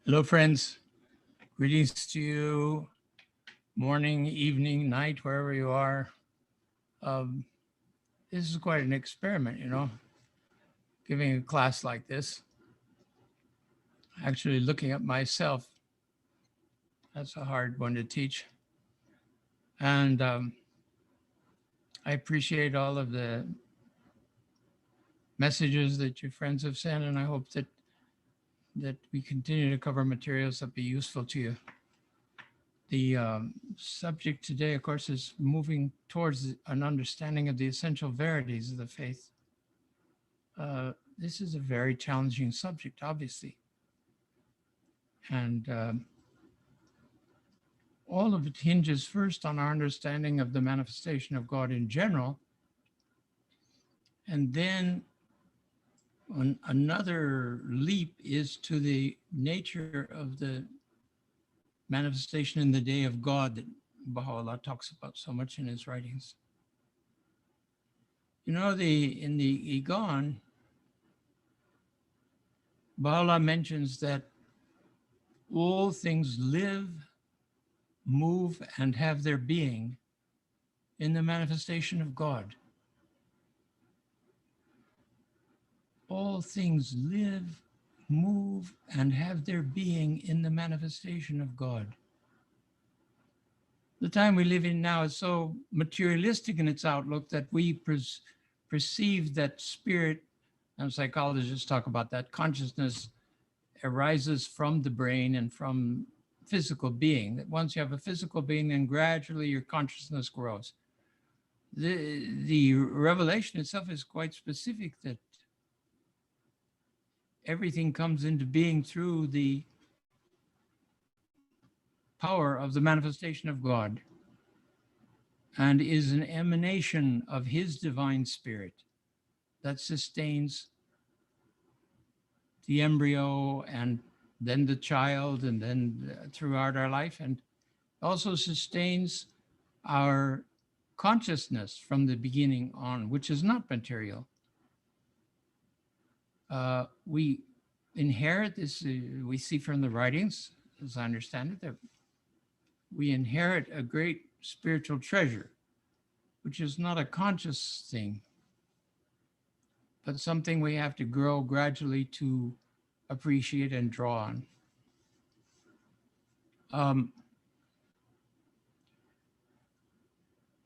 Hello, friends. Greetings to you, morning, evening, night, wherever you are. Um, this is quite an experiment, giving a class like this. Actually, looking at myself, that's a hard one to teach. And I appreciate all of the messages that your friends have sent, and I hope that we continue to cover materials that be useful to you. The subject today, of course, is moving towards an understanding of the essential verities of the faith. This is a very challenging subject, obviously. And all of it hinges first on our understanding of the manifestation of God in general. And then another leap is to the nature of the manifestation in the day of God that Baha'u'llah talks about so much in his writings. In the Igan, Baha'u'llah mentions that all things live, move, and have their being in the manifestation of God. All things live, move, and have their being in the manifestation of God. The time we live in now is so materialistic in its outlook that we perceive that spirit, and psychologists talk about that, consciousness arises from the brain and from physical being, that once you have a physical being, then gradually your consciousness grows. The revelation itself is quite specific, that everything comes into being through the power of the manifestation of God and is an emanation of his divine spirit that sustains the embryo and then the child and then throughout our life, and also sustains our consciousness from the beginning on, which is not material. We inherit this, we see from the writings, as I understand it, that we inherit a great spiritual treasure, which is not a conscious thing, but something we have to grow gradually to appreciate and draw on.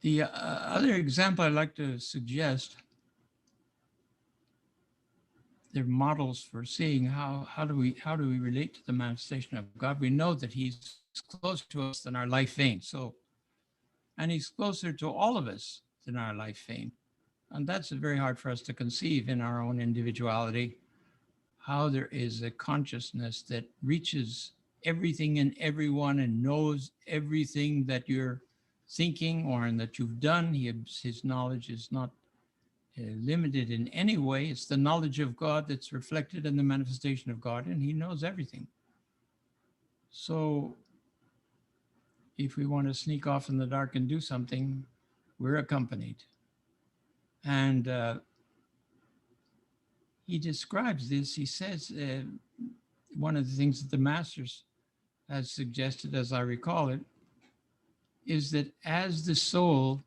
The other example I'd like to suggest, they're models for seeing how do we relate to the manifestation of God. We know that he's closer to us than our life vein. And he's closer to all of us than our life vein. And that's very hard for us to conceive in our own individuality, how there is a consciousness that reaches everything and everyone and knows everything that you're thinking or that you've done. His knowledge is not limited in any way. It's the knowledge of God that's reflected in the manifestation of God, and he knows everything. So if we want to sneak off in the dark and do something, we're accompanied. And he describes this. He says, one of the things that the masters has suggested, as I recall it, is that as the soul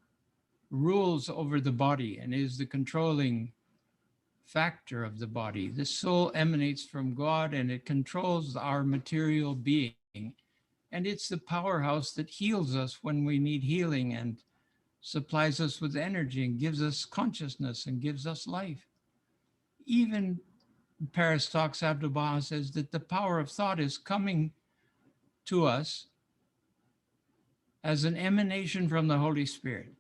rules over the body and is the controlling factor of the body, the soul emanates from God and it controls our material being. And it's the powerhouse that heals us when we need healing and supplies us with energy and gives us consciousness and gives us life. Even Paris Talks, Abdu'l-Baha says that the power of thought is coming to us as an emanation from the Holy Spirit.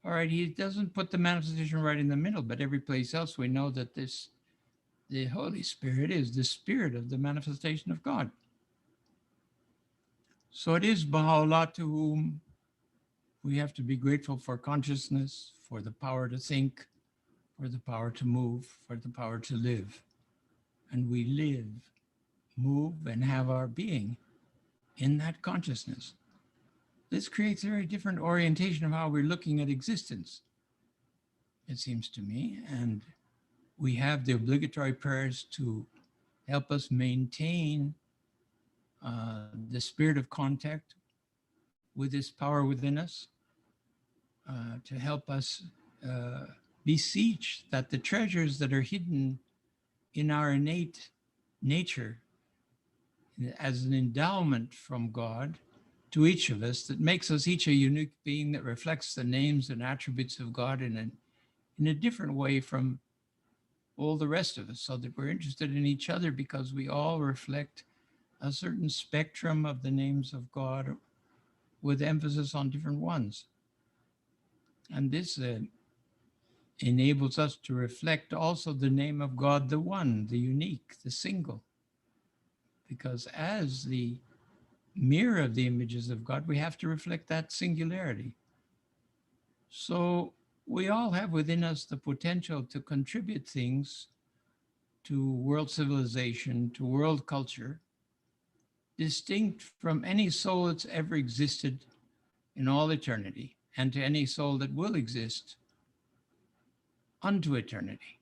All right, he doesn't put the manifestation right in the middle, but every place else we know that the Holy Spirit is the spirit of the manifestation of God. So it is Baha'u'llah to whom we have to be grateful for consciousness, for the power to think, for the power to move, for the power to live. And we live, move, and have our being in that consciousness. This creates a very different orientation of how we're looking at existence, it seems to me. And we have the obligatory prayers to help us maintain the spirit of contact with this power within us, to help us beseech that the treasures that are hidden in our innate nature as an endowment from God to each of us that makes us each a unique being that reflects the names and attributes of God in a different way from all the rest of us, so that we're interested in each other because we all reflect a certain spectrum of the names of God with emphasis on different ones. And this enables us to reflect also the name of God, the one, the unique, the single. Because as the mirror of the images of God, we have to reflect that singularity. So we all have within us the potential to contribute things to world civilization, to world culture, distinct from any soul that's ever existed in all eternity, and to any soul that will exist unto eternity.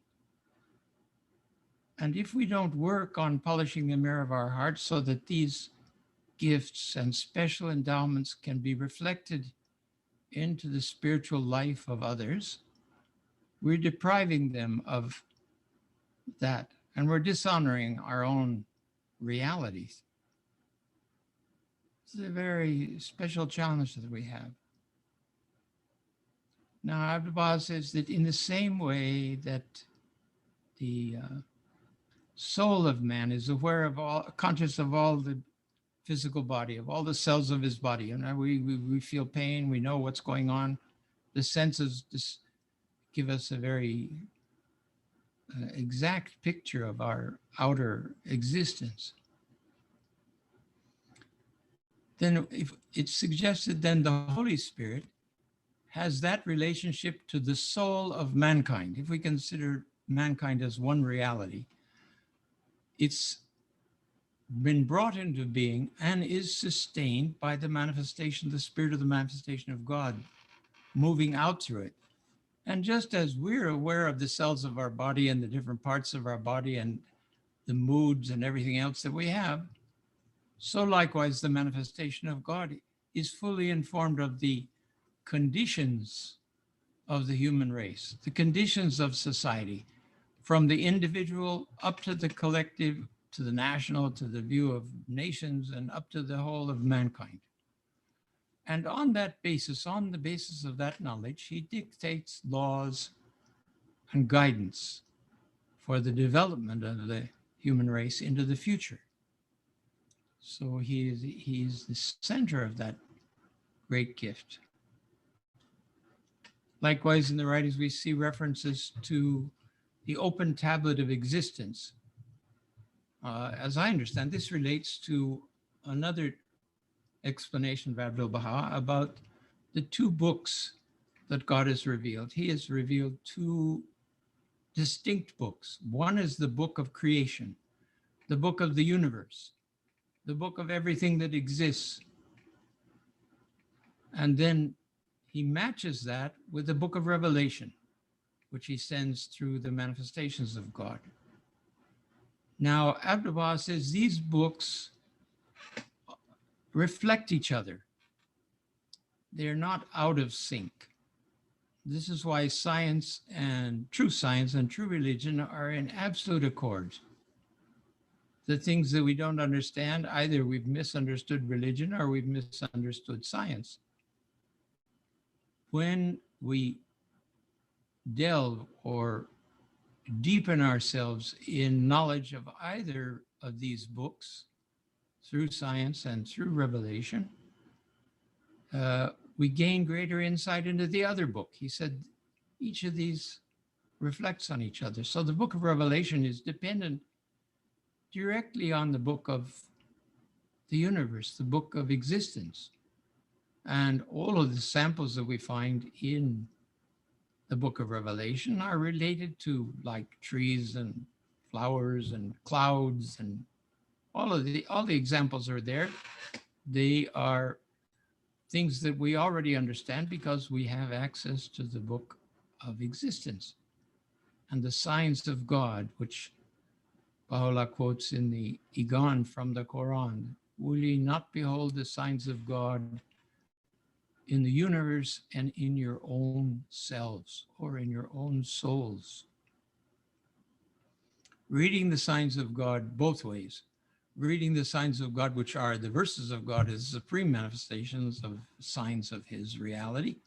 And if we don't work on polishing the mirror of our hearts so that these gifts and special endowments can be reflected into the spiritual life of others, we're depriving them of that, and we're dishonoring our own realities. It's a very special challenge that we have. Now, Abdu'l-Baha says that in the same way that the soul of man is aware of all, conscious of all the physical body, of all the cells of his body, and we feel pain, we know what's going on. The senses just give us a very exact picture of our outer existence. Then if it's suggested, then the Holy Spirit has that relationship to the soul of mankind. If we consider mankind as one reality, it's been brought into being and is sustained by the manifestation, the spirit of the manifestation of God moving out through it. And just as we're aware of the cells of our body and the different parts of our body and the moods and everything else that we have, so likewise the manifestation of God is fully informed of the conditions of the human race, the conditions of society, from the individual up to the collective, to the national, to the view of nations, and up to the whole of mankind. And on that basis, on the basis of that knowledge, he dictates laws and guidance for the development of the human race into the future. So he is the center of that great gift. Likewise, in the writings, we see references to the open tablet of existence. As I understand, this relates to another explanation of Abdu'l-Baha about the two books that God has revealed. He has revealed two distinct books. One is the book of creation, the book of the universe, the book of everything that exists. And then he matches that with the book of Revelation, which he sends through the manifestations of God. Now, Abdu'l-Baha says these books reflect each other. They're not out of sync. This is why science and true religion are in absolute accord. The things that we don't understand, either we've misunderstood religion or we've misunderstood science. When we delve or deepen ourselves in knowledge of either of these books through science and through revelation, we gain greater insight into the other book. He said each of these reflects on each other. So the book of Revelation is dependent directly on the book of the universe, the book of existence. And all of the samples that we find in the book of Revelation are related to like trees and flowers and clouds, and all the examples are there. They are things that we already understand because we have access to the book of existence and the signs of God, which Baha'u'llah quotes in the Igan from the Quran. will ye not behold the signs of God in the universe and in your own selves or in your own souls? Reading the signs of God both ways. Reading the signs of God, which are the verses of God as supreme manifestations of signs of his reality,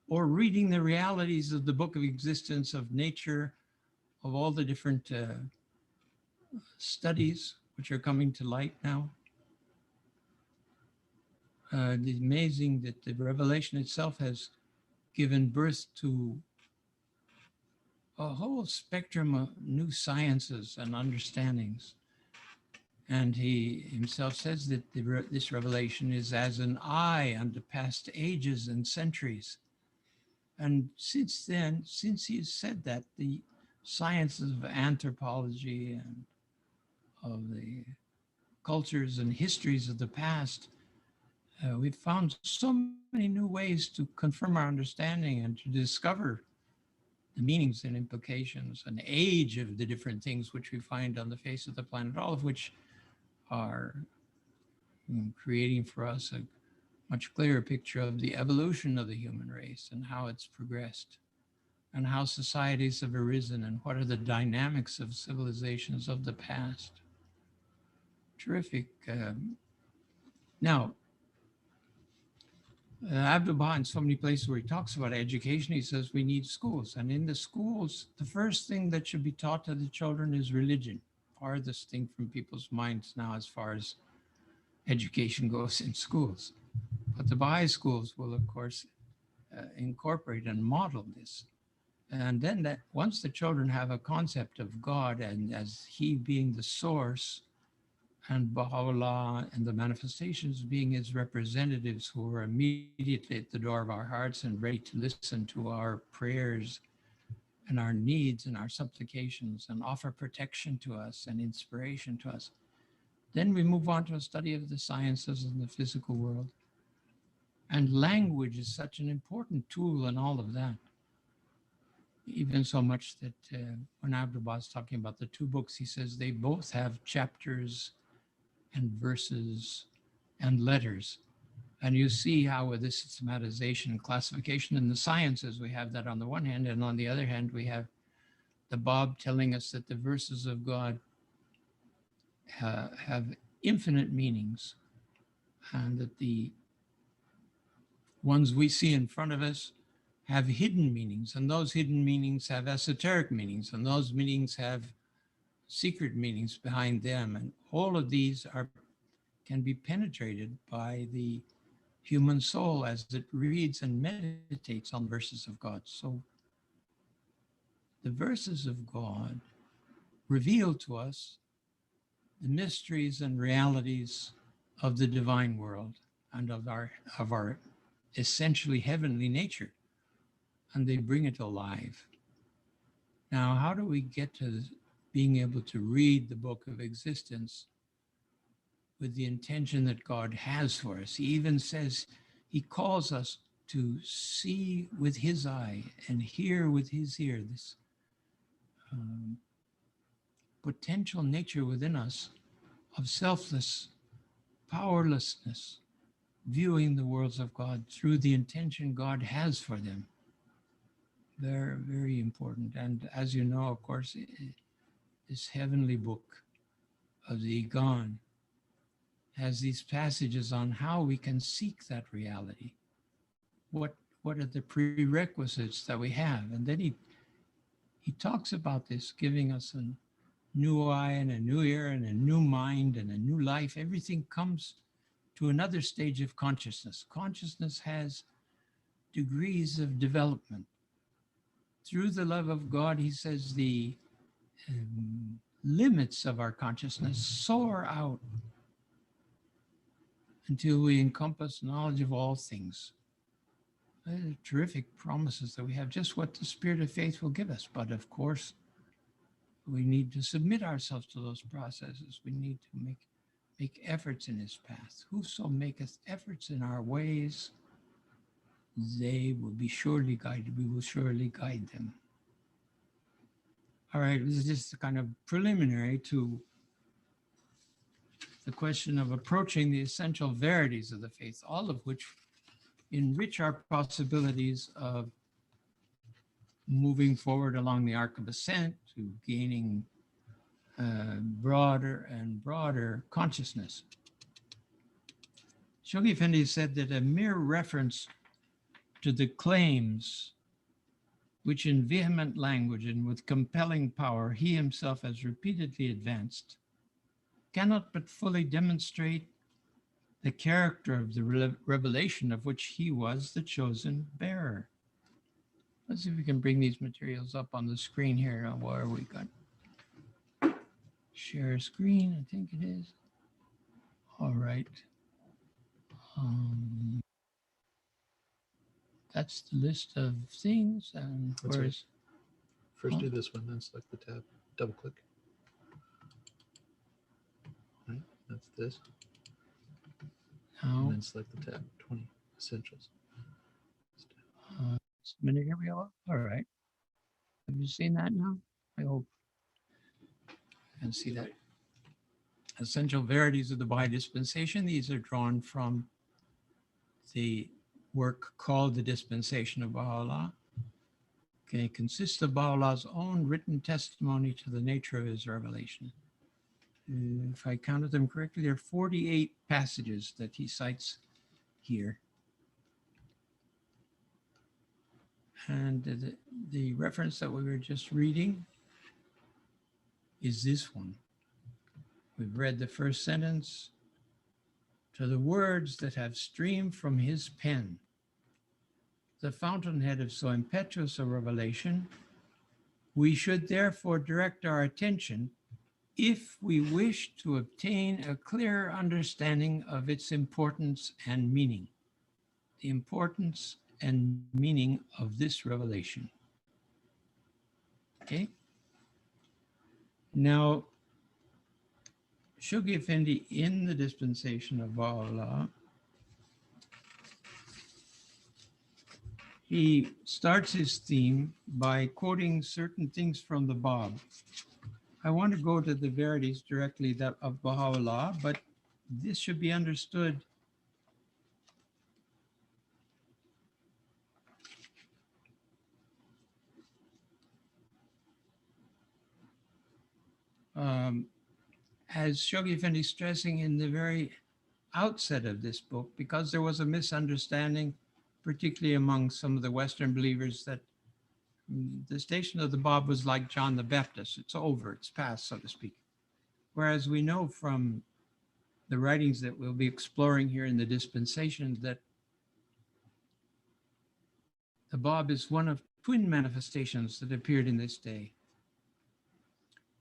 or reading the realities of the book of existence, of nature, of all the different studies which are coming to light now. It's amazing that the revelation itself has given birth to a whole spectrum of new sciences and understandings. And he himself says that this revelation is as an eye unto past ages and centuries. And since then, since he has said that, the sciences of anthropology and of the cultures and histories of the past, we've found so many new ways to confirm our understanding and to discover the meanings and implications and age of the different things which we find on the face of the planet, all of which are creating for us a much clearer picture of the evolution of the human race and how it's progressed and how societies have arisen and what are the dynamics of civilizations of the past. Terrific. Now, Abdu'l-Baha, in so many places where he talks about education, he says we need schools. And in the schools, the first thing that should be taught to the children is religion. Farthest thing from people's minds now as far as education goes in schools. But the Baha'i schools will, of course, incorporate and model this. And then that once the children have a concept of God and as he being the source, and Baha'u'llah and the manifestations being his representatives who are immediately at the door of our hearts and ready to listen to our prayers and our needs and our supplications and offer protection to us and inspiration to us. Then we move on to a study of the sciences and the physical world. And language is such an important tool in all of that. Even so much that when Abdu'l-Baha is talking about the two books, he says they both have chapters and verses and letters. And you see how with this systematization and classification in the sciences, we have that on the one hand, and on the other hand, we have the Bab telling us that the verses of God have infinite meanings, and that the ones we see in front of us have hidden meanings, and those hidden meanings have esoteric meanings, and those meanings have secret meanings behind them. And all of these can be penetrated by the human soul as it reads and meditates on verses of God. So the verses of God reveal to us the mysteries and realities of the divine world and of our essentially heavenly nature, and they bring it alive. Now, how do we get to being able to read the book of existence with the intention that God has for us? He even says, he calls us to see with his eye and hear with his ear, this potential nature within us of selfless powerlessness, viewing the worlds of God through the intention God has for them. They're very important. And as you know, of course, this heavenly book of the Igan has these passages on how we can seek that reality. What are the prerequisites that we have? And then he talks about this, giving us a new eye and a new ear and a new mind and a new life. Everything comes to another stage of consciousness. Consciousness has degrees of development. Through the love of God, he says the limits of our consciousness soar out until we encompass knowledge of all things. Terrific promises that we have, just what the Spirit of faith will give us. But of course, we need to submit ourselves to those processes. We need to make efforts in his path. Whoso maketh efforts in our ways, they will be surely guided. We will surely guide them. All right, this is just a kind of preliminary to the question of approaching the essential verities of the faith, all of which enrich our possibilities of moving forward along the arc of ascent to gaining broader and broader consciousness. Shoghi Effendi said that a mere reference to the claims which in vehement language and with compelling power he himself has repeatedly advanced cannot but fully demonstrate the character of the revelation of which he was the chosen bearer. Let's see if we can bring these materials up on the screen here. Where we got share screen, I think it is. All right. That's the list of things. And That's right. First do this one, then select the tab, double click. Right, that's this. And then select the tab, 20 Essentials. Just a minute, here we go. All right. Have you seen that now? I hope. I can see that. Essential Verities of the Baha'i Dispensation. These are drawn from the work called the Dispensation of Allah. Okay, it consists of Baha'u'llah's own written testimony to the nature of his revelation. If I counted them correctly, there are 48 passages that he cites here. And the reference that we were just reading is this one. We've read the first sentence. To the words that have streamed from his pen, the fountainhead of so impetuous a revelation, we should therefore direct our attention if we wish to obtain a clearer understanding of its importance and meaning. The importance and meaning of this revelation. Okay? Now, Shoghi Effendi in the Dispensation of Allah, he starts his theme by quoting certain things from the Bab. I want to go to the Verities directly of Baha'u'llah, but this should be understood as Shoghi Effendi stressing in the very outset of this book, because there was a misunderstanding, particularly among some of the Western believers, that the station of the Bab was like John the Baptist. It's over, it's past, so to speak. Whereas we know from the writings that we'll be exploring here in the dispensation that the Bab is one of twin manifestations that appeared in this day.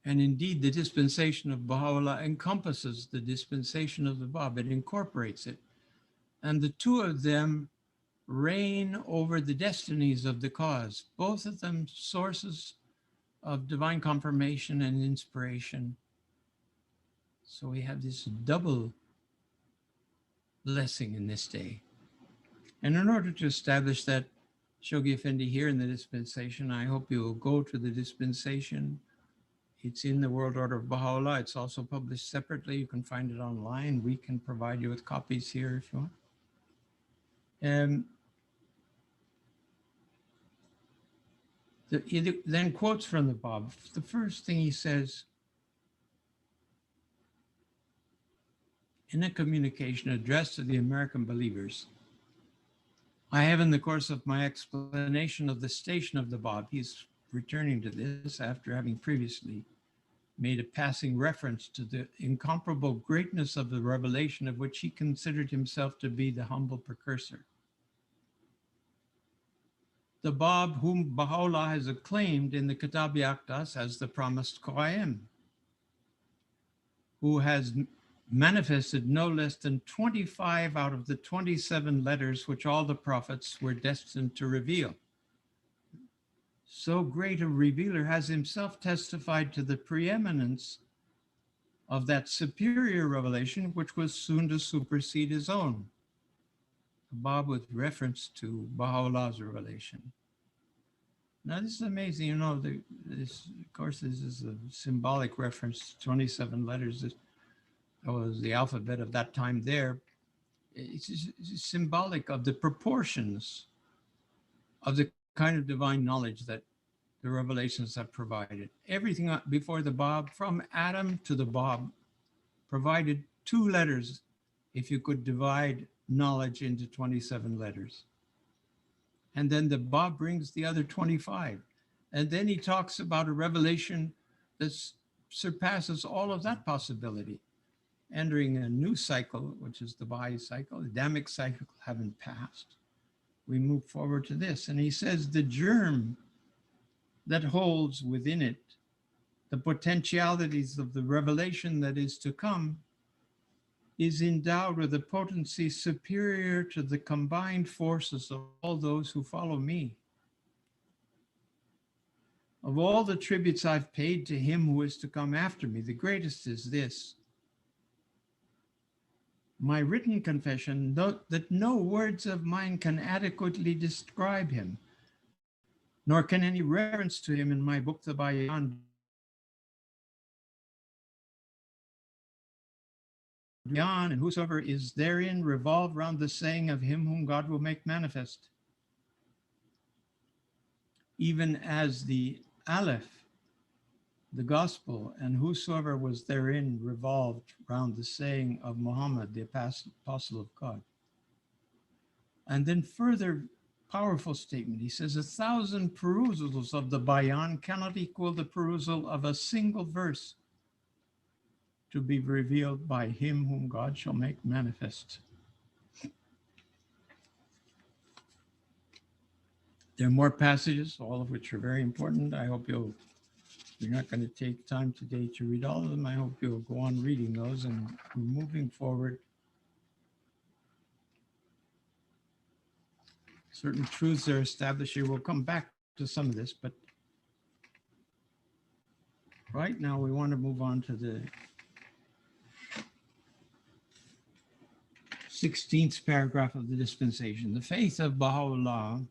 And indeed, the dispensation of Baha'u'llah encompasses the dispensation of the Bab. It incorporates it. And the two of them reign over the destinies of the cause, both of them sources of divine confirmation and inspiration. So we have this double blessing in this day. And in order to establish that, Shoghi Effendi here in the dispensation, I hope you will go to the dispensation. It's in the World Order of Baha'u'llah. It's also published separately. You can find it online. We can provide you with copies here if you want. He then quotes from the Bab. The first thing he says, in a communication addressed to the American believers, I have in the course of my explanation of the station of the Bab, he's returning to this after having previously made a passing reference to the incomparable greatness of the revelation of which he considered himself to be the humble precursor. The Bab whom Baha'u'llah has acclaimed in the Kitab-i Aqdas as the promised Qa'im, who has manifested no less than 25 out of the 27 letters which all the prophets were destined to reveal. So great a revealer has himself testified to the preeminence of that superior revelation which was soon to supersede his own. The Bab with reference to Baha'u'llah's revelation. Now this is amazing, you know, this, of course, this is a symbolic reference to 27 letters. was the alphabet of that time there. It's symbolic of the proportions of the kind of divine knowledge that the revelations have provided. Everything before the Bab, from Adam to the Bab, provided 2 letters if you could divide knowledge into 27 letters. And then the Bab brings the other 25. And then he talks about a revelation that surpasses all of that possibility, entering a new cycle, which is the Baha'i cycle. The Adamic cycle having passed, we move forward to this. And he says the germ that holds within it the potentialities of the revelation that is to come is endowed with a potency superior to the combined forces of all those who follow me. Of all the tributes I've paid to him who is to come after me, the greatest is this: my written confession that no words of mine can adequately describe him, nor can any reference to him in my book, the Bayan, and whosoever is therein revolve round the saying of him whom God will make manifest. Even as the Aleph, the gospel, and whosoever was therein revolved round the saying of Muhammad, the apostle of God. And then further powerful statement, he says, 1,000 perusals of the Bayan cannot equal the perusal of a single verse to be revealed by him whom God shall make manifest. There are more passages, all of which are very important. I hope you're not going to take time today to read all of them. I hope you'll go on reading those and moving forward. Certain truths are established here. We'll come back to some of this, but right now we want to move on to the 16th paragraph of the dispensation. The faith of Baha'u'llah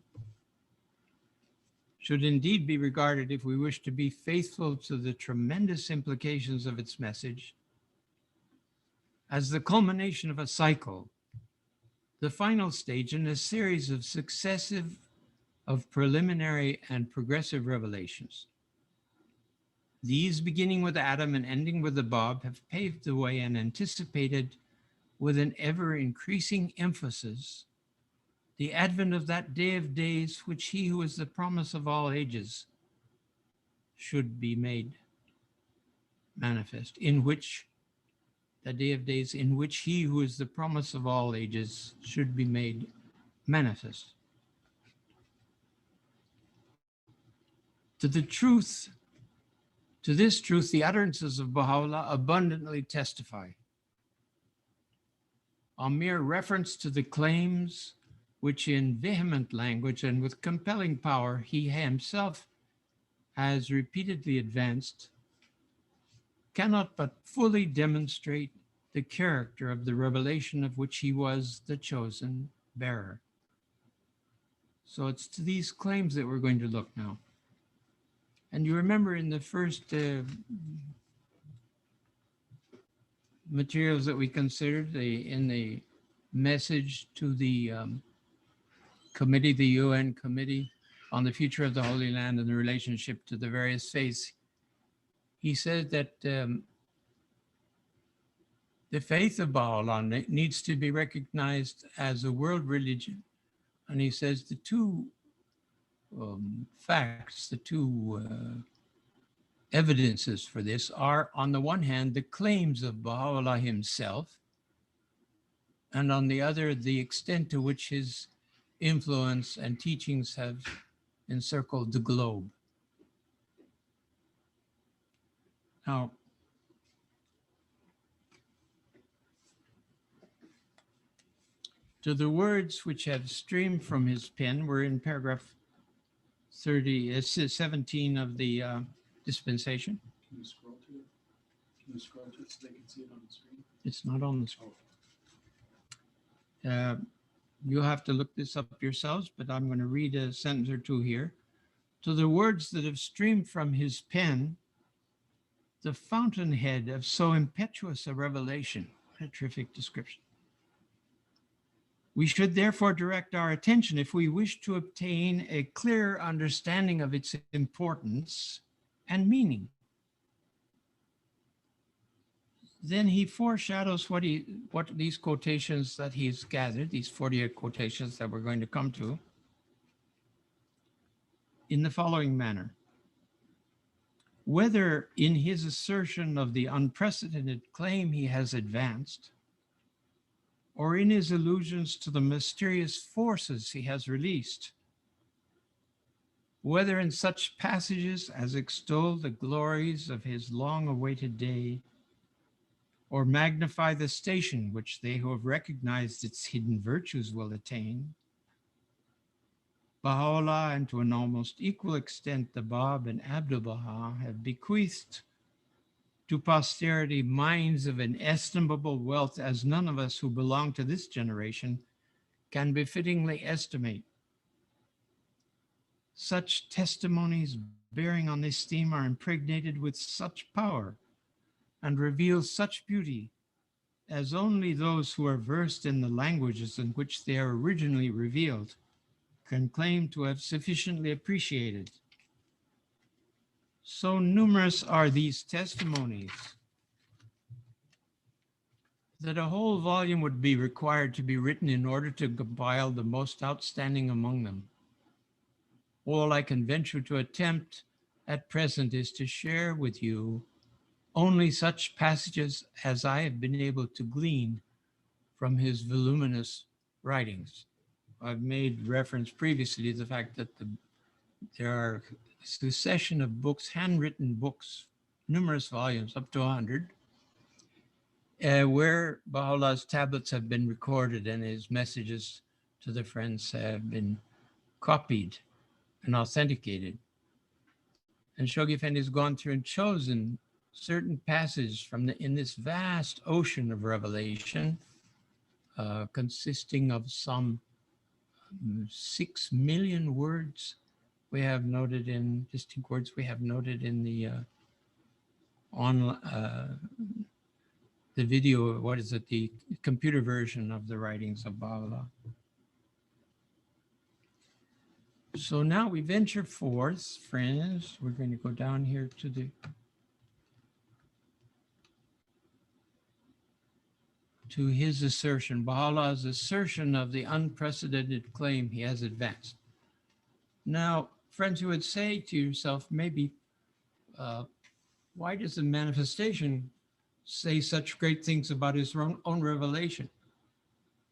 should indeed be regarded, if we wish to be faithful to the tremendous implications of its message, as the culmination of a cycle, the final stage in a series of successive, of preliminary and progressive revelations. These, beginning with Adam and ending with the Bab, have paved the way and anticipated with an ever-increasing emphasis the advent of that day of days which he who is the promise of all ages should be made manifest, in which the day of days in which he who is the promise of all ages should be made manifest. To this truth, the utterances of Baha'u'llah abundantly testify. A mere reference to the claims which in vehement language and with compelling power he himself has repeatedly advanced cannot but fully demonstrate the character of the revelation of which he was the chosen bearer. So it's to these claims that we're going to look now. And you remember in the first materials that we considered, in the message to the committee, the UN Committee on the Future of the Holy Land and the relationship to the various faiths, he said that the faith of Baha'u'llah needs to be recognized as a world religion. And he says the two facts, the two evidences for this are, on the one hand, the claims of Baha'u'llah himself, and on the other, the extent to which his influence and teachings have encircled the globe. Now, to the words which have streamed from his pen, we're in paragraph 17 of the dispensation. Can you scroll to it? Can you scroll to it so they can see it on the screen? It's not on the screen. You'll have to look this up yourselves, but I'm going to read a sentence or two here. To the words that have streamed from his pen, the fountainhead of so impetuous a revelation. What a terrific description. We should therefore direct our attention, if we wish to obtain a clear understanding of its importance and meaning. Then he foreshadows what these quotations that he's gathered, these 48 quotations that we're going to come to, in the following manner. Whether in his assertion of the unprecedented claim he has advanced, or in his allusions to the mysterious forces he has released, whether in such passages as extol the glories of his long-awaited day, or magnify the station which they who have recognized its hidden virtues will attain, Baha'u'llah, and to an almost equal extent the Bab and Abdu'l-Baha, have bequeathed to posterity minds of inestimable wealth as none of us who belong to this generation can befittingly estimate. Such testimonies bearing on this theme are impregnated with such power and reveal such beauty as only those who are versed in the languages in which they are originally revealed can claim to have sufficiently appreciated. So numerous are these testimonies that a whole volume would be required to be written in order to compile the most outstanding among them. All I can venture to attempt at present is to share with you only such passages as I have been able to glean from his voluminous writings. I've made reference previously to the fact that there are a succession of books, handwritten books, numerous volumes, up to 100, where Baha'u'llah's tablets have been recorded and his messages to the friends have been copied and authenticated. And Shoghi Effendi has gone through and chosen certain passages from in this vast ocean of revelation, consisting of some 6 million words we have noted in distinct words we have noted in the the video, what is it, the computer version of the writings of Baha'u'llah. So now we venture forth, friends. We're going to go down here to his assertion, Baha'u'llah's assertion of the unprecedented claim he has advanced. Now, friends, you would say to yourself, maybe, why does the manifestation say such great things about his own revelation?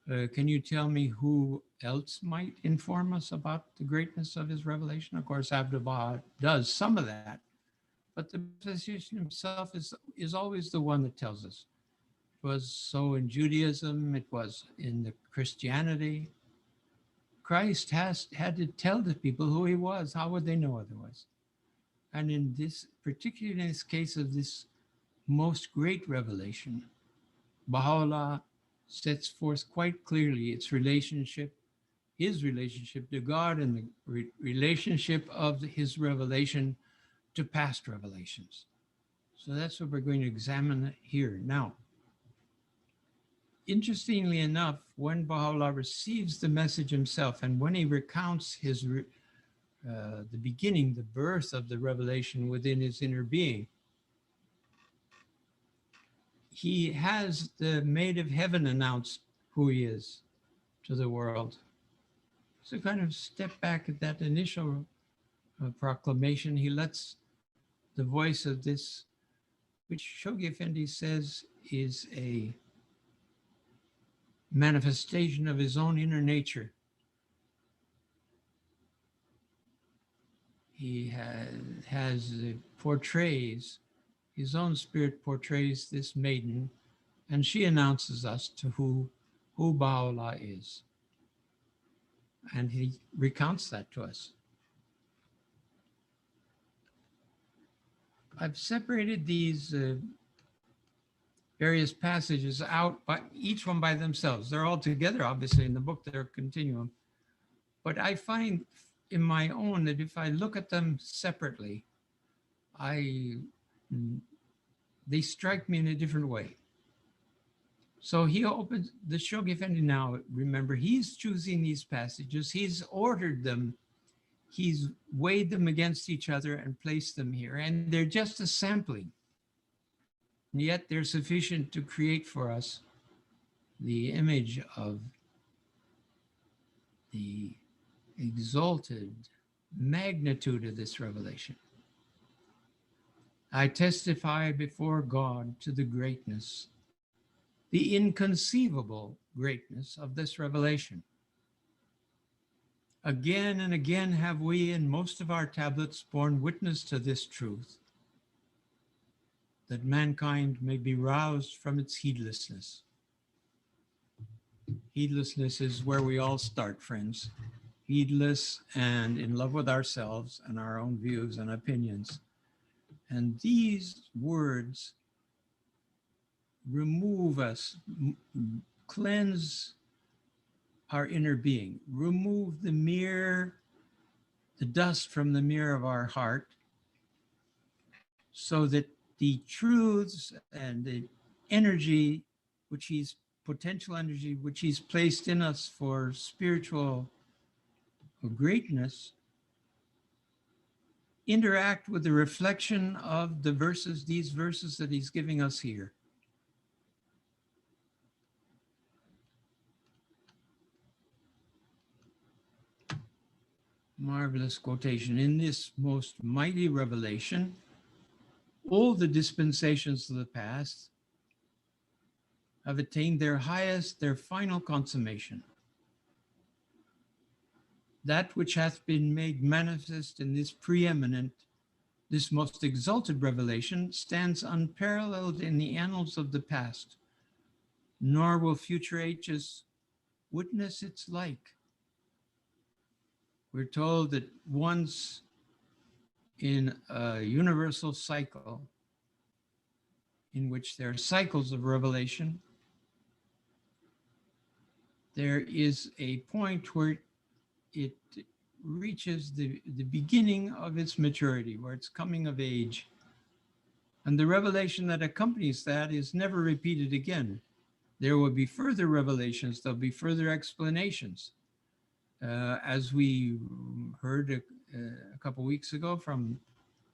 Can you tell me who else might inform us about the greatness of his revelation? Of course, Abdu'l-Baha does some of that, but the manifestation himself is always the one that tells us. It was so in Judaism, it was in the Christianity. Christ had to tell the people who he was. How would they know otherwise? And in this, particularly in this case of this most great revelation, Baha'u'llah sets forth quite clearly its relationship, his relationship to God, and the relationship of his revelation to past revelations. So that's what we're going to examine here. Now, interestingly enough, when Baha'u'llah receives the message himself, and when he recounts his the beginning, the birth of the revelation within his inner being, he has the maid of heaven announce who he is to the world. So kind of step back at that initial proclamation. He lets the voice of this, which Shoghi Effendi says is a manifestation of his own inner nature. He portrays, his own spirit portrays this maiden, and she announces us to who Baha'u'llah is. And he recounts that to us. I've separated these various passages out, by each one by themselves. They're all together, obviously, in the book. They're a continuum. But I find in my own that if I look at them separately, I they strike me in a different way. So he opens the Shoghi Effendi now. Remember, he's choosing these passages. He's ordered them. He's weighed them against each other and placed them here. And they're just a sampling. And yet they're sufficient to create for us the image of the exalted magnitude of this revelation. I testify before God to the greatness, the inconceivable greatness of this revelation. Again and again have we in most of our tablets borne witness to this truth, that mankind may be roused from its heedlessness. Heedlessness is where we all start, friends. Heedless and in love with ourselves and our own views and opinions. And these words remove us, cleanse our inner being, remove the dust from the mirror of our heart, so that the truths and the energy, potential energy, which he's placed in us for spiritual greatness, interact with the reflection of these verses that he's giving us here. Marvelous quotation. In this most mighty revelation, all the dispensations of the past have attained their highest, their final consummation. That which hath been made manifest in this preeminent, this most exalted revelation stands unparalleled in the annals of the past, nor will future ages witness its like. We're told that once in a universal cycle, in which there are cycles of revelation, there is a point where it reaches the beginning of its maturity, where it's coming of age. And the revelation that accompanies that is never repeated again. There will be further revelations, there'll be further explanations. As we heard a couple weeks ago from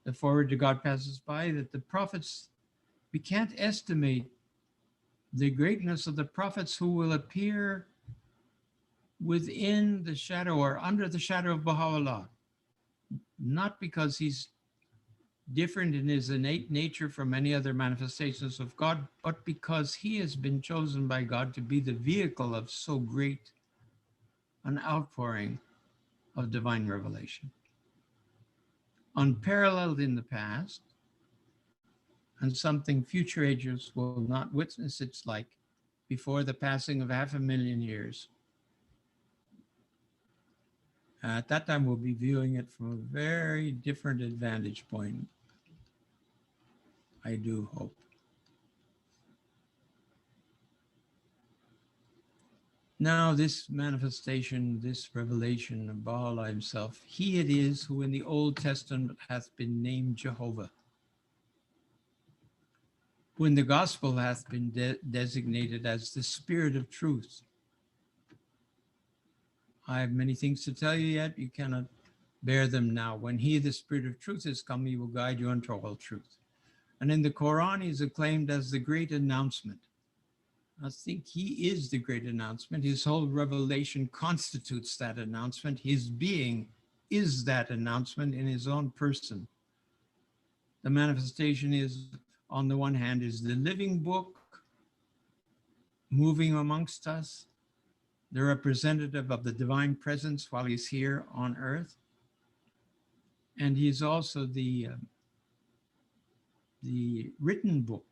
the Forward to God Passes By, that the prophets, we can't estimate the greatness of the prophets who will appear within the shadow or under the shadow of Baha'u'llah, not because he's different in his innate nature from any other manifestations of God, but because he has been chosen by God to be the vehicle of so great an outpouring of divine revelation. Unparalleled in the past, and something future ages will not witness its like before the passing of 500,000 years. At that time, we'll be viewing it from a very different vantage point, I do hope. Now, this manifestation, this revelation of Baha'u'llah himself, he it is who in the Old Testament hath been named Jehovah, who in the Gospel hath been designated as the Spirit of Truth. I have many things to tell you yet, you cannot bear them now. When he, the Spirit of Truth, is come, he will guide you unto all truth. And in the Quran, he is acclaimed as the great announcement. I think he is the great announcement. His whole revelation constitutes that announcement. His being is that announcement in his own person. The manifestation is, on the one hand, is the living book moving amongst us, the representative of the divine presence while he's here on earth. And he's also the written book,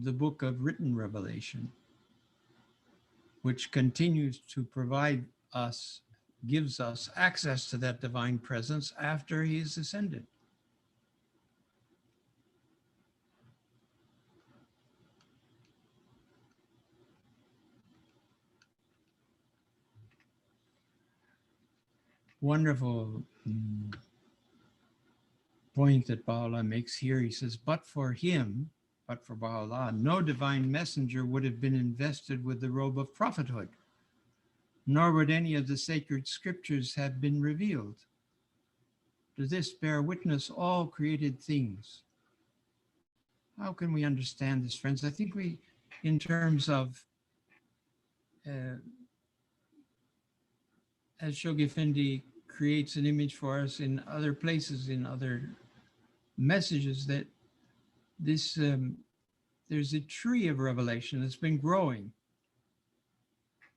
the book of written revelation, which continues to provide us, gives us access to that divine presence after he is ascended. Wonderful point that Baha'u'llah makes here. He says, but for him, but for Baha'u'llah, no divine messenger would have been invested with the robe of prophethood, nor would any of the sacred scriptures have been revealed. To this bear witness all created things. How can we understand this, friends? I think we, in terms of, as Shoghi Effendi creates an image for us in other places, in other messages, that this there's a tree of revelation that's been growing.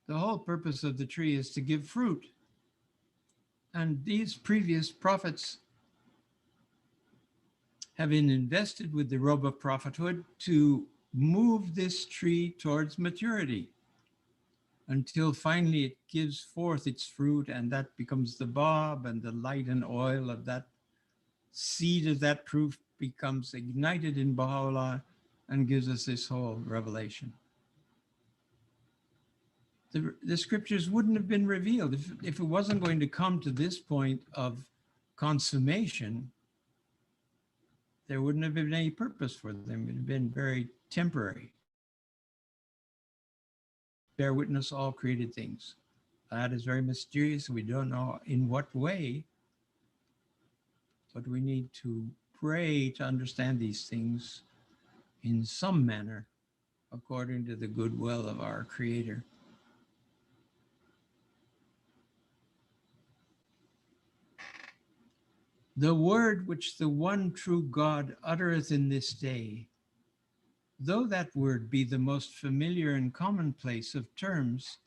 The whole purpose of the tree is to give fruit. And these previous prophets have been invested with the robe of prophethood to move this tree towards maturity until finally it gives forth its fruit, and that becomes the bulb, and the light and oil of that seed of that proof becomes ignited in Baha'u'llah and gives us this whole revelation. The scriptures wouldn't have been revealed if it wasn't going to come to this point of consummation. There wouldn't have been any purpose for them. It would have been very temporary. Bear witness all created things. That is very mysterious. We don't know in what way, but we need to pray to understand these things in some manner according to the good will of our Creator. The word which the one true God uttereth in this day, though that word be the most familiar and commonplace of terms,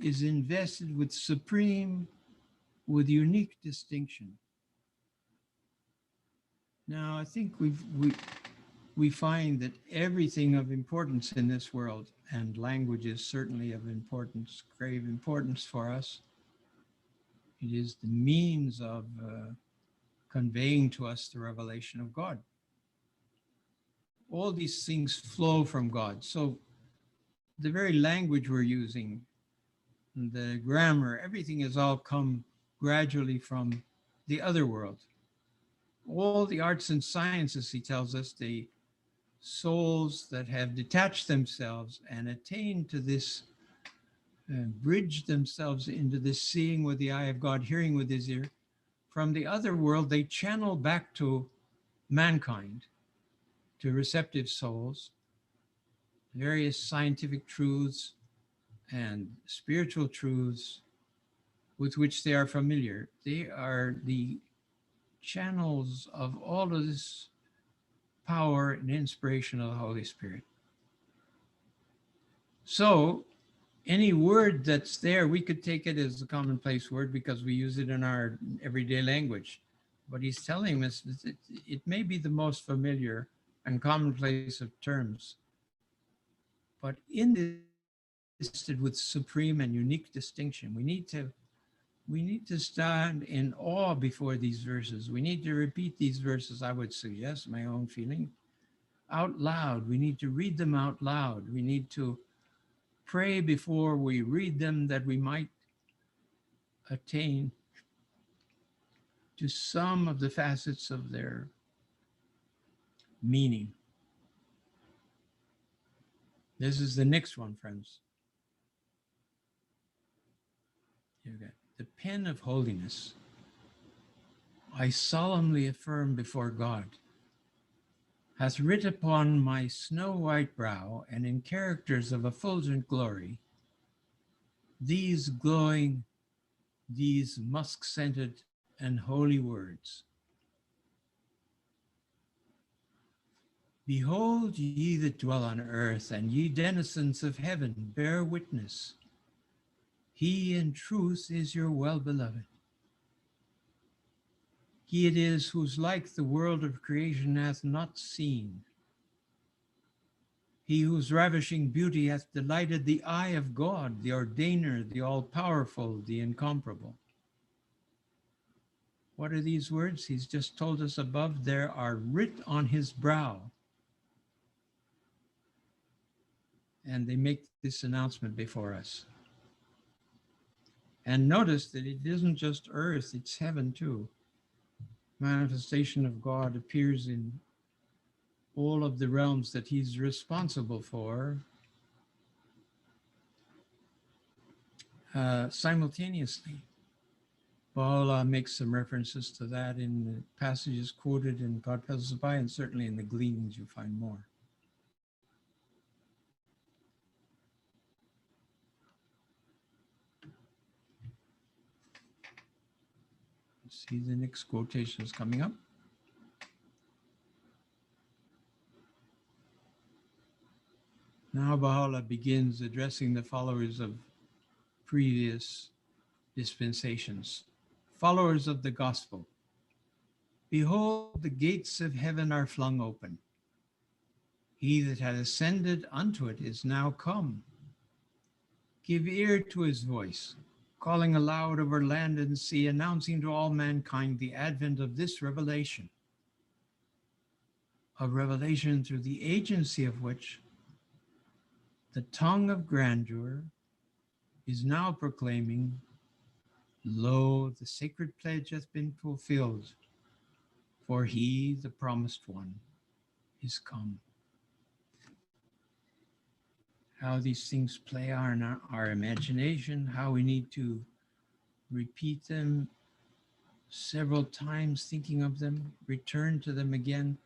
is invested with supreme, with unique distinction. Now, I think we find that everything of importance in this world, and language is certainly of importance, grave importance for us. It is the means of conveying to us the revelation of God. All these things flow from God. So the very language we're using, the grammar, everything has all come gradually from the other world. All the arts and sciences, he tells us, the souls that have detached themselves and attained to this, bridged themselves into this seeing with the eye of God, hearing with his ear, from the other world, they channel back to mankind, to receptive souls, various scientific truths and spiritual truths with which they are familiar. They are the channels of all of this power and inspiration of the Holy Spirit. So any word that's there, we could take it as a commonplace word because we use it in our everyday language. But he's telling us that it may be the most familiar and commonplace of terms, but in this with supreme and unique distinction. We need to stand in awe before these verses. We need to repeat these verses, I would suggest, my own feeling, out loud. We need to read them out loud. We need to pray before we read them that we might attain to some of the facets of their meaning. This is the next one, friends. Here we go. The pen of holiness. I solemnly affirm before God, hath writ upon my snow-white brow and in characters of effulgent glory, these glowing, these musk-scented and holy words. Behold, ye that dwell on earth, and ye denizens of heaven, bear witness. He in truth is your well-beloved. He it is whose like the world of creation hath not seen. He whose ravishing beauty hath delighted the eye of God, the ordainer, the all-powerful, the incomparable. What are these words? He's just told us above, there are writ on his brow. And they make this announcement before us. And notice that it isn't just earth, it's heaven too. manifestation of God appears in all of the realms that he's responsible for simultaneously. Baha'u'llah makes some references to that in the passages quoted in God Passes By, and certainly in the Gleanings you find more. See, the next quotation is coming up. Now Baha'u'llah begins addressing the followers of previous dispensations, followers of the gospel. Behold, the gates of heaven are flung open. He that had ascended unto it is now come. Give ear to his voice, calling aloud over land and sea, announcing to all mankind the advent of this revelation, a revelation through the agency of which the tongue of grandeur is now proclaiming, lo, the sacred pledge hath been fulfilled, for he, the promised one, is come. How these things play on our imagination, how we need to repeat them several times, thinking of them, return to them again.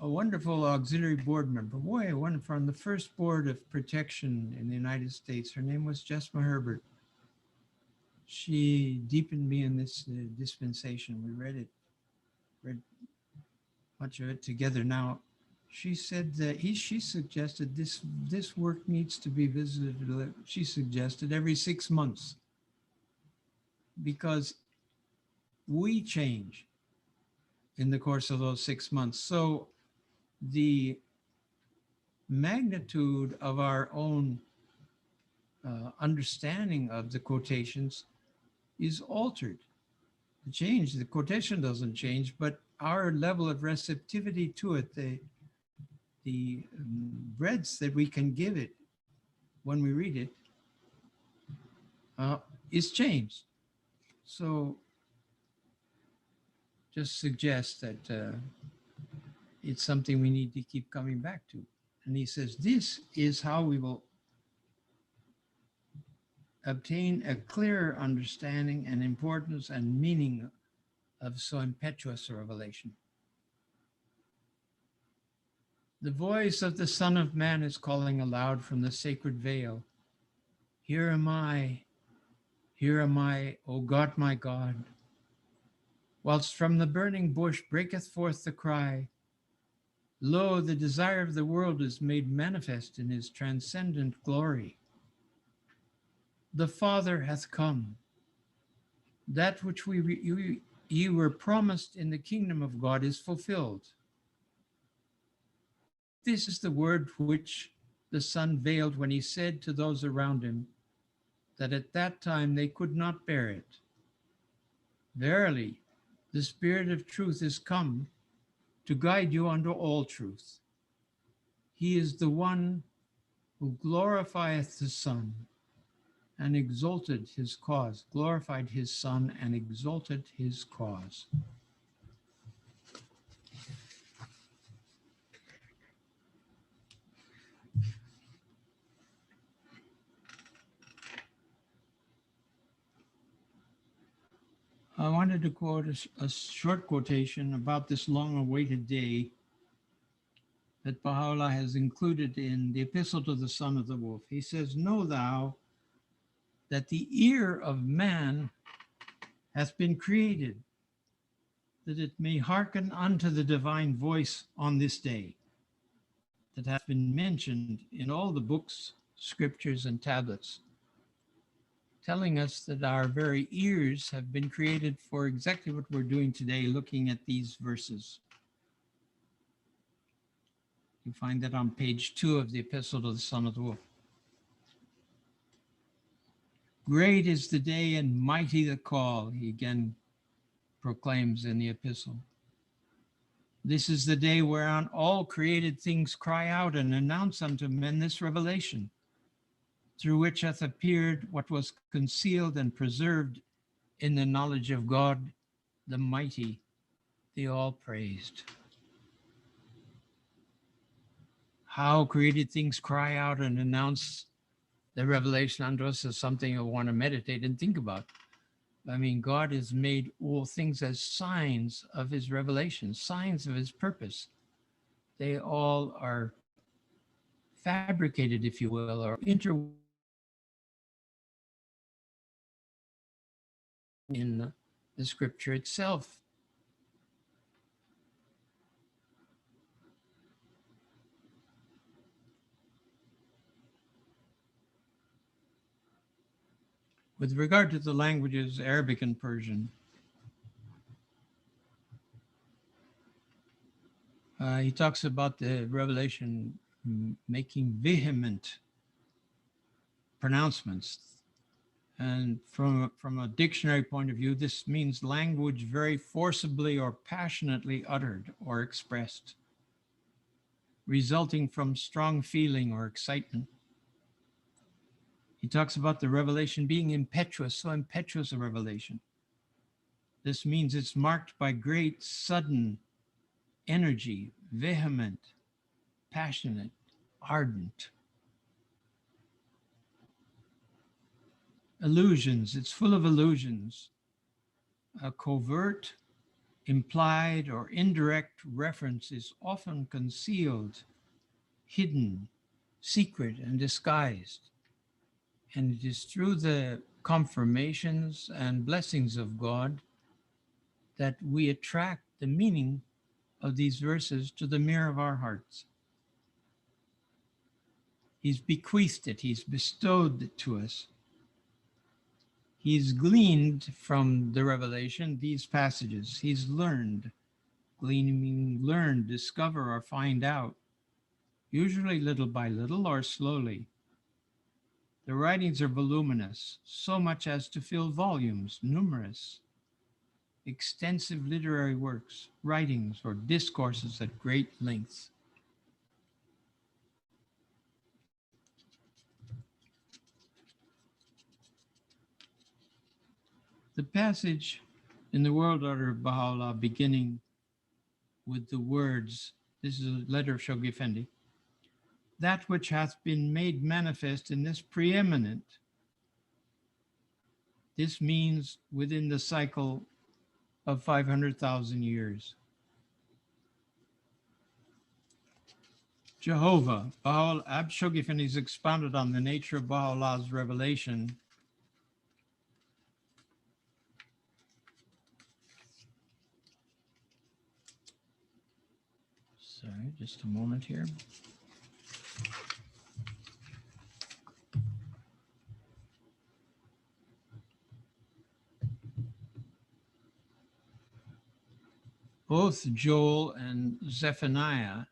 A wonderful auxiliary board member, one from the first board of protection in the United States. Her name was Jesma Herbert. She deepened me in this dispensation. We read much of it together. Now, she said that she suggested this work needs to be visited, she suggested, every 6 months, because we change in the course of those 6 months. So the magnitude of our own understanding of the quotations is altered. The quotation doesn't change, but our level of receptivity to it, the breadth that we can give it when we read it is changed. So just suggest that it's something we need to keep coming back to. And he says, this is how we will obtain a clearer understanding and importance and meaning of so impetuous a revelation. The voice of the Son of Man is calling aloud from the sacred veil. Here am I, O God, my God. Whilst from the burning bush breaketh forth the cry, lo, the desire of the world is made manifest in his transcendent glory. The Father hath come. That which ye were promised in the kingdom of God is fulfilled. This is the word which the Son veiled when he said to those around him that at that time they could not bear it. Verily, the Spirit of truth is come to guide you unto all truth. He is the one who glorifieth the Son and exalted his cause, glorified his Son and exalted his cause. I wanted to quote a short quotation about this long-awaited day that Baha'u'llah has included in the Epistle to the Son of the Wolf. He says, know thou that the ear of man hath been created, that it may hearken unto the divine voice on this day, that hath been mentioned in all the books, scriptures, and tablets, telling us that our very ears have been created for exactly what we're doing today, looking at these verses. You find that on page 2 of the Epistle to the Son of the Wolf. Great is the day and mighty the call, he again proclaims in the epistle. This is the day whereon all created things cry out and announce unto men this revelation, through which hath appeared what was concealed and preserved in the knowledge of God, the mighty, the all-praised. How created things cry out and announce the revelation unto us is something I want to meditate and think about. I mean, God has made all things as signs of his revelation, signs of his purpose. They all are fabricated, if you will, or in the scripture itself. With regard to the languages, Arabic and Persian, he talks about the revelation making vehement pronouncements. And from a dictionary point of view, this means language very forcibly or passionately uttered or expressed, resulting from strong feeling or excitement. He talks about the revelation being impetuous, so impetuous a revelation. This means it's marked by great, sudden energy, vehement, passionate, ardent. Allusions, it's full of allusions. A covert, implied, or indirect reference is often concealed, hidden, secret, and disguised. And it is through the confirmations and blessings of God that we attract the meaning of these verses to the mirror of our hearts. He's bequeathed it, he's bestowed it to us. He's gleaned from the revelation these passages. He's learned, gleaning, learn, discover, or find out, usually little by little or slowly. The writings are voluminous, so much as to fill volumes, numerous, extensive literary works, writings, or discourses at great length. The passage in the World Order of Baha'u'llah beginning with the words, this is a letter of Shoghi Effendi, that which hath been made manifest in this preeminent, this means within the cycle of 500,000 years. Jehovah, Shoghi Effendi has expounded on the nature of Baha'u'llah's revelation. Sorry, just a moment here. Both Joel and Zephaniah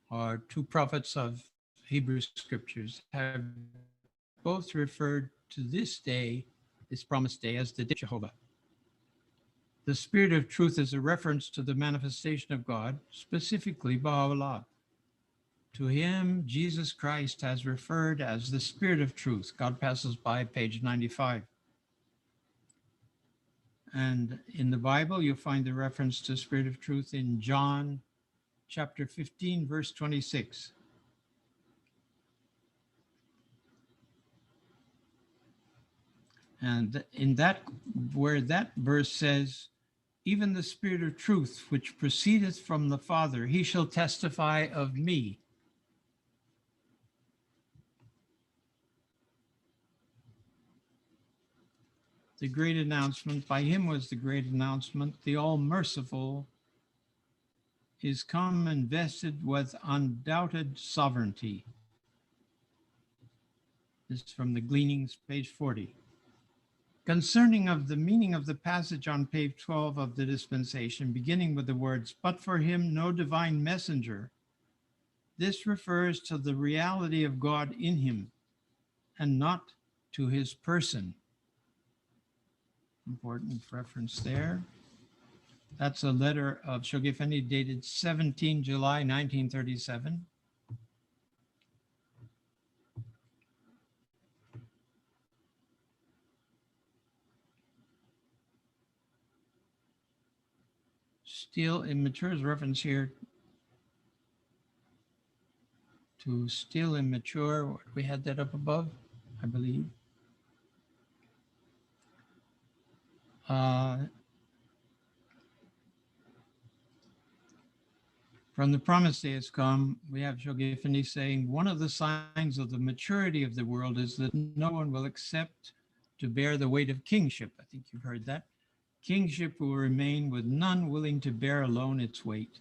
are two prophets of Hebrew scriptures, have both referred to this day, this promised day, as the day of Jehovah. The Spirit of Truth is a reference to the manifestation of God, specifically Baha'u'llah. To him, Jesus Christ has referred as the Spirit of Truth. God Passes By, page 95. And in the Bible, you'll find the reference to Spirit of Truth in John chapter 15, verse 26. And in that, where that verse says, even the Spirit of Truth, which proceedeth from the Father, he shall testify of me. The great announcement, by him was the great announcement, the all-merciful is come and vested with undoubted sovereignty. This is from the Gleanings, page 40. Concerning of the meaning of the passage on page 12 of the dispensation, beginning with the words, but for him no divine messenger, this refers to the reality of God in him and not to his person. Important reference there. That's a letter of Shoghi Effendi dated 17 July 1937. still immature is reference here to still immature. We had that up above, I believe. From the promised day has come, we have Shoghi Effendi saying, one of the signs of the maturity of the world is that no one will accept to bear the weight of kingship. I think you've heard that. Kingship will remain with none willing to bear alone its weight.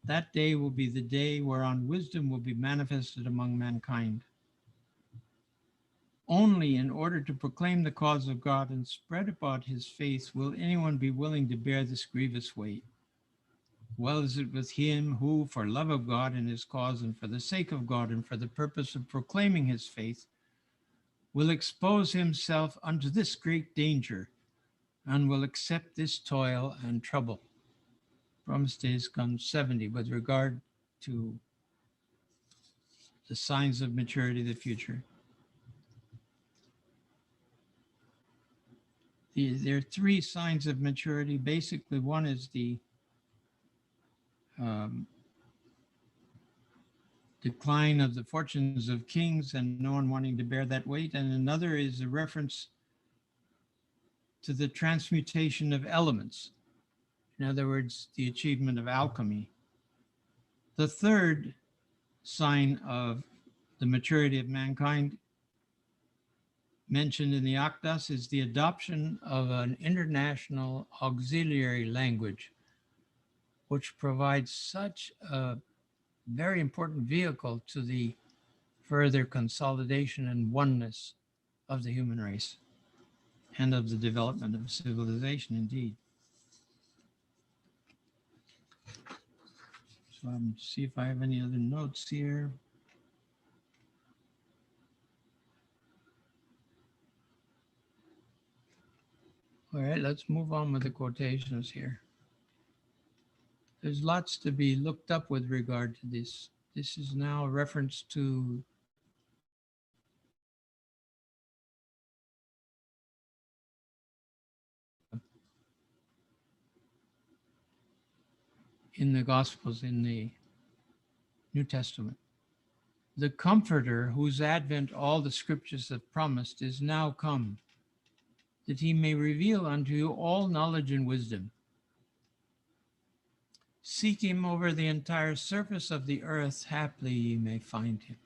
That day will be the day whereon wisdom will be manifested among mankind. Only in order to proclaim the cause of God and spread about his faith will anyone be willing to bear this grievous weight. Well is it with him who, for love of God and his cause, and for the sake of God, and for the purpose of proclaiming his faith, will expose himself unto this great danger, and will accept this toil and trouble. Promised days come 70 with regard to the signs of maturity of the future. There are three signs of maturity. Basically, one is the decline of the fortunes of kings and no one wanting to bear that weight. And another is a reference to the transmutation of elements. In other words, the achievement of alchemy. The third sign of the maturity of mankind mentioned in the Akdas is the adoption of an international auxiliary language, which provides such a very important vehicle to the further consolidation and oneness of the human race and of the development of civilization indeed. So I'm see if I have any other notes here. All right, let's move on with the quotations here. There's lots to be looked up with regard to this. This is now a reference to in the Gospels, in the New Testament. The Comforter, whose advent all the scriptures have promised, is now come, that he may reveal unto you all knowledge and wisdom. Seek him over the entire surface of the earth, haply ye may find him.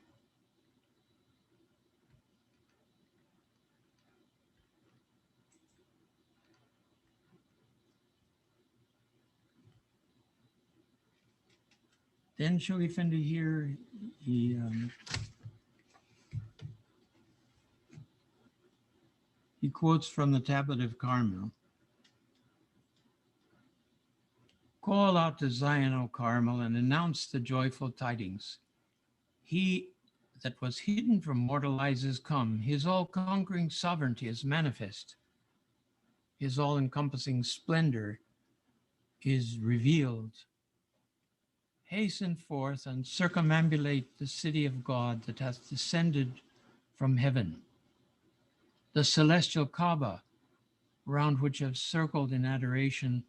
Then Shoghi Effendi here, he quotes from the Tablet of Carmel. Call out to Zion, O Carmel, and announce the joyful tidings. He that was hidden from mortal eyes is come. His all-conquering sovereignty is manifest. His all-encompassing splendor is revealed. Hasten forth and circumambulate the city of God that hath descended from heaven, the celestial Kaaba, round which have circled in adoration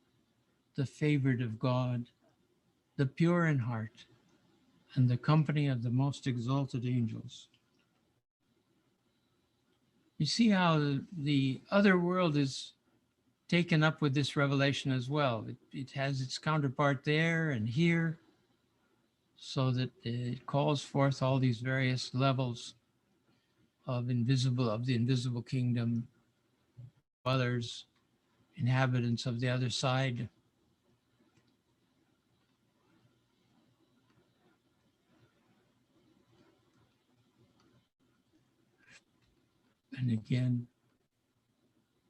the favored of God, the pure in heart, and the company of the most exalted angels. You see how the other world is taken up with this revelation as well. It has its counterpart there and here, so that it calls forth all these various levels of the invisible kingdom, others, inhabitants of the other side. And again,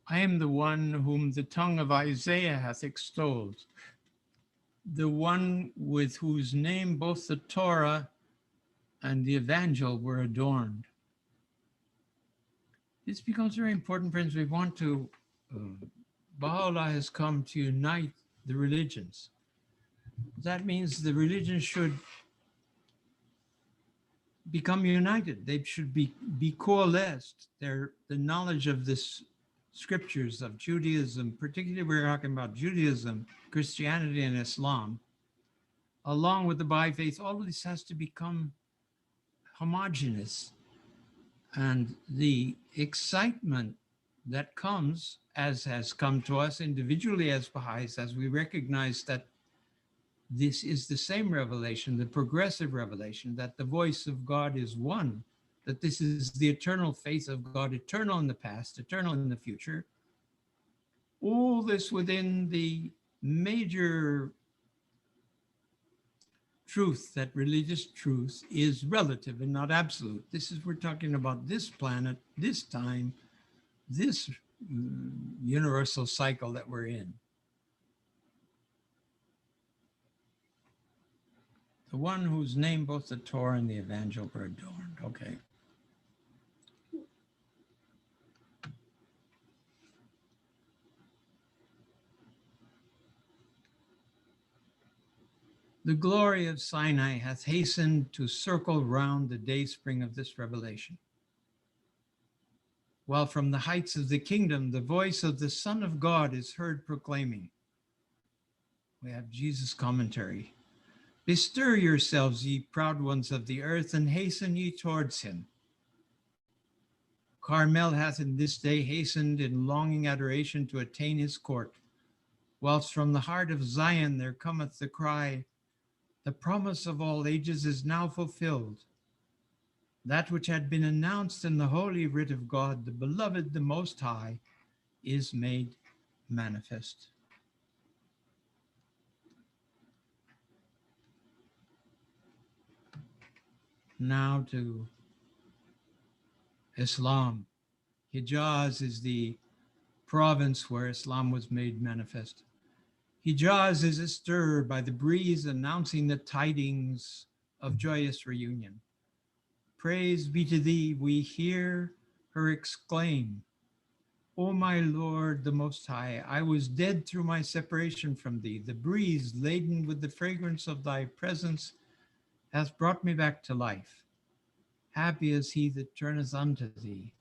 I am the one whom the tongue of Isaiah hath extolled, the one with whose name both the Torah and the Evangel were adorned. This becomes very important, friends. We want to, Baha'u'llah has come to unite the religions. That means the religions should become united. They should be coalesced. The knowledge of this scriptures of Judaism, particularly we're talking about Judaism, Christianity, and Islam, along with the Baha'i faith, all of this has to become homogeneous. And the excitement that comes, as has come to us individually as Baha'is, as we recognize that this is the same revelation, the progressive revelation, that the voice of God is one, that this is the eternal faith of God, eternal in the past, eternal in the future. All this within the major truth that religious truth is relative and not absolute. This is, we're talking about this planet, this time, this universal cycle that we're in. The one whose name both the Torah and the Evangel were adorned. Okay. The glory of Sinai hath hastened to circle round the dayspring of this revelation. While from the heights of the kingdom, the voice of the Son of God is heard proclaiming. We have Jesus' commentary. Bestir yourselves, ye proud ones of the earth, and hasten ye towards him. Carmel hath in this day hastened in longing adoration to attain his court, whilst from the heart of Zion there cometh the cry, the promise of all ages is now fulfilled. That which had been announced in the holy writ of God, the beloved, the Most High, is made manifest. Now to Islam. Hijaz is the province where Islam was made manifest. Hijaz is astir by the breeze announcing the tidings of joyous reunion. Praise be to thee, we hear her exclaim, O my Lord, the Most High, I was dead through my separation from thee. The breeze, laden with the fragrance of thy presence, hath brought me back to life. Happy is he that turneth unto thee,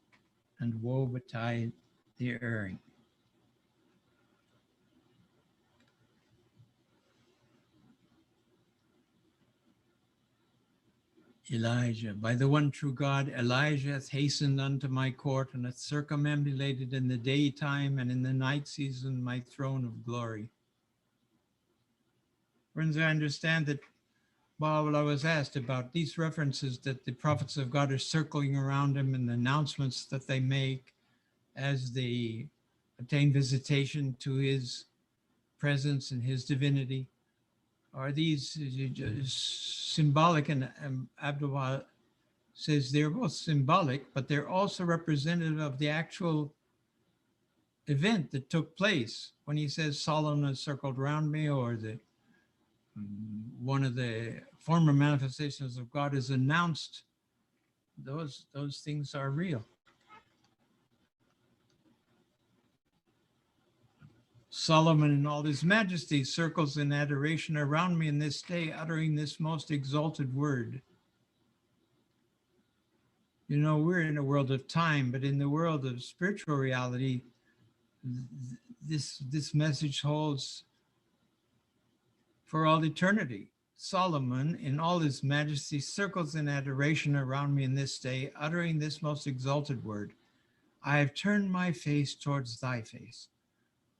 and woe betide the erring. Elijah, by the one true God, Elijah hath hastened unto my court and hath circumambulated in the daytime and in the night season my throne of glory. Friends, I understand that Baha'u'llah was asked about these references that the prophets of God are circling around him and the announcements that they make as they attain visitation to his presence and his divinity. Are these symbolic? And Abdul says they're both symbolic, but they're also representative of the actual event that took place when he says Solomon has circled around me, or the one of the former manifestations of God is announced. Those things are real. Solomon in all his majesty circles in adoration around me in this day, uttering this most exalted word. You know, we're in a world of time, but in the world of spiritual reality, this message holds for all eternity. Solomon, in all his majesty, circles in adoration around me in this day, uttering this most exalted word. I have turned my face towards thy face,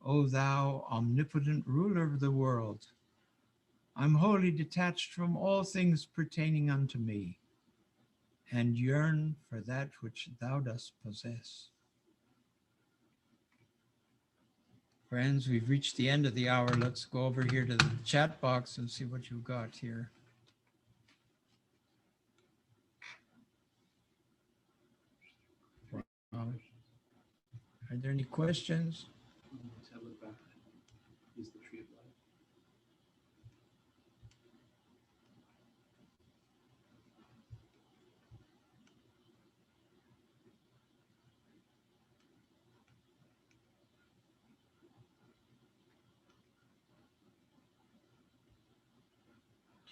O thou omnipotent ruler of the world. I'm wholly detached from all things pertaining unto me, and yearn for that which thou dost possess. Friends, we've reached the end of the hour. Let's go over here to the chat box and see what you've got here. Are there any questions? Is the tree of life.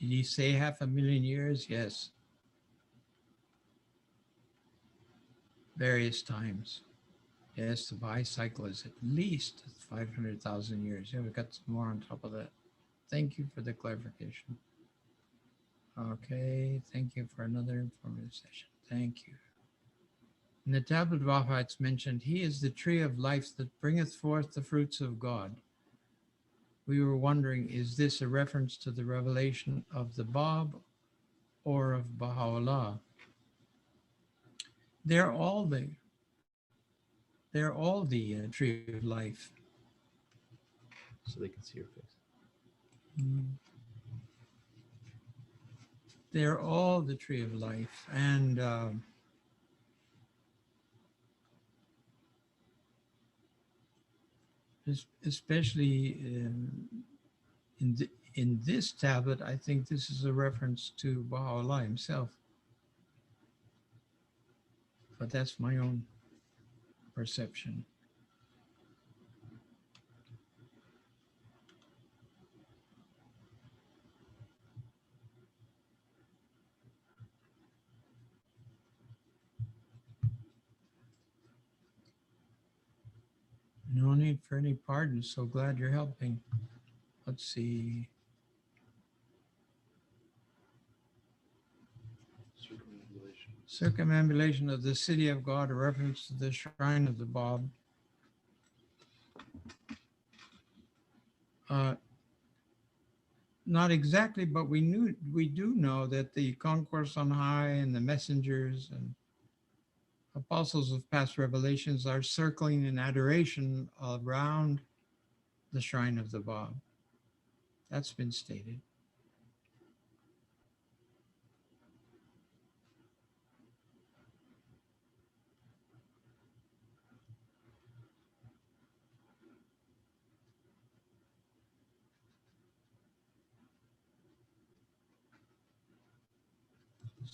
Did he say 500,000 years? Yes. Various times. Yes, the Baha'i cycle is at least 500,000 years. Yeah, we've got some more on top of that. Thank you for the clarification. Okay, thank you for another informative session. Thank you. In the tablet of Baha'i, it's mentioned, he is the tree of life that bringeth forth the fruits of God. We were wondering, is this a reference to the revelation of the Bab or of Baha'u'llah? They're all the tree of life. So they can see your face. They're all the tree of life, and especially in this tablet, I think this is a reference to Baha'u'llah himself. But that's my own perception. No need for any pardon. So glad you're helping. Let's see. Circumambulation of the city of God, a reference to the shrine of the Bab. Not exactly, but we do know that the concourse on high and the messengers and apostles of past revelations are circling in adoration around the shrine of the Bab. That's been stated.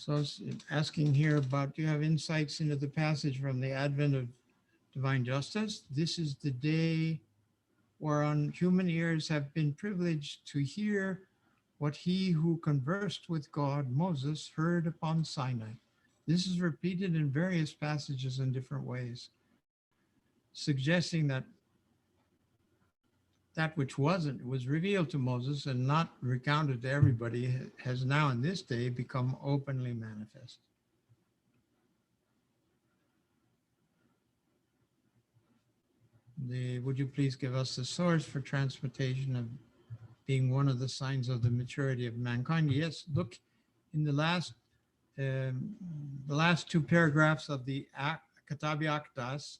So asking here about, do you have insights into the passage from the advent of divine justice? This is the day whereon human ears have been privileged to hear what he who conversed with God, Moses, heard upon Sinai. This is repeated in various passages in different ways, suggesting that that which was revealed to Moses and not recounted to everybody has now in this day become openly manifest. Would you please give us the source for transmutation of being one of the signs of the maturity of mankind? Yes, look in the last two paragraphs of the Kitabi Akdas,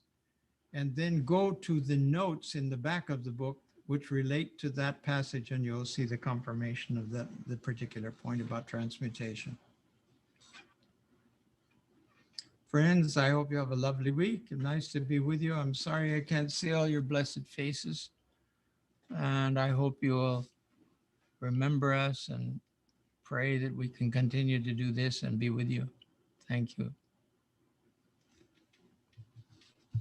and then go to the notes in the back of the book which relate to that passage, and you'll see the confirmation of the particular point about transmutation. Friends, I hope you have a lovely week. Nice to be with you. I'm sorry I can't see all your blessed faces. And I hope you will remember us and pray that we can continue to do this and be with you. Thank you.